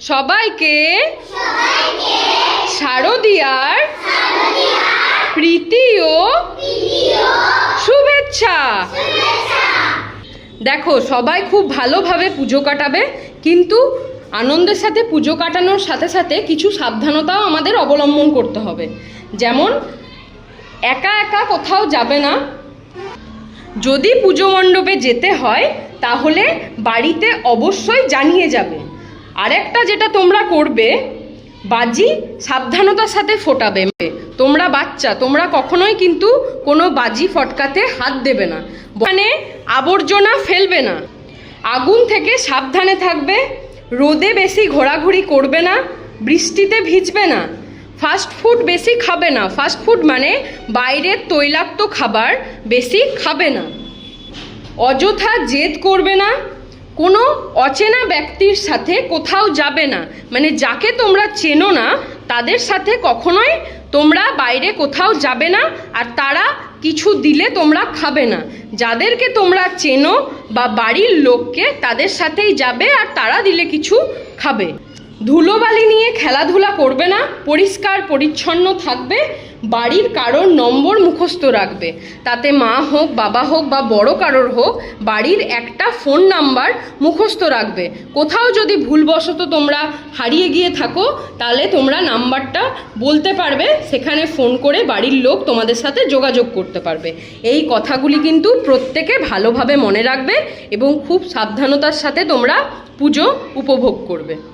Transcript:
সবাইকে শারদীয়ার প্রীতি ও শুভেচ্ছা। দেখো, সবাই খুব ভালোভাবে পুজো কাটাবে, কিন্তু আনন্দের সাথে পুজো কাটানোর সাথে সাথে কিছু সাবধানতাও আমাদের অবলম্বন করতে হবে। যেমন, একা একা কোথাও যাবে না। যদি পুজো মণ্ডপে যেতে হয় তাহলে বাড়িতে অবশ্যই জানিয়ে যাবে। আরেকটা যেটা তোমরা করবে, বাজি সাবধানতার সাথে ফোটাবে। তোমরা বাচ্চা, তোমরা কখনোই কিন্তু কোনো বাজি ফটকাতে হাত দেবে না। মানে আবর্জনা ফেলবে না। আগুন থেকে সাবধানে থাকবে। রোদে বেশি ঘোরাঘুরি করবে না। বৃষ্টিতে ভিজবে না। ফাস্ট ফুড বেশি খাবে না। ফাস্ট ফুড মানে বাইরের তৈলাক্ত খাবার বেশি খাবে না। অযথা জেদ করবে না। কোনো অচেনা ব্যক্তির সাথে কোথাও যাবে না। মানে যাকে তোমরা চেনো না তাদের সাথে কখনোই তোমরা বাইরে কোথাও যাবে না। আর তারা কিছু দিলে তোমরা খাবে না। যাদেরকে তোমরা চেনো বা বাড়ির লোককে, তাদের সাথেই যাবে আর তারা দিলে কিছু খাবে। ধুলোবালি নিয়ে খেলাধুলা করবে না। পরিষ্কার পরিচ্ছন্ন থাকবে। বাড়ির কারোর নম্বর মুখস্থ রাখবে। তাতে মা হোক, বাবা হোক বা বড় কারোর হোক, বাড়ির একটা ফোন নাম্বার মুখস্থ রাখবে। কোথাও যদি ভুলবশত তোমরা হারিয়ে গিয়ে থাকো তাহলে তোমরা নাম্বারটা বলতে পারবে, সেখানে ফোন করে বাড়ির লোক তোমাদের সাথে যোগাযোগ করতে পারবে। এই কথাগুলি কিন্তু প্রত্যেকে ভালোভাবে মনে রাখবে এবং খুব সাবধানতার সাথে তোমরা পুজো উপভোগ করবে।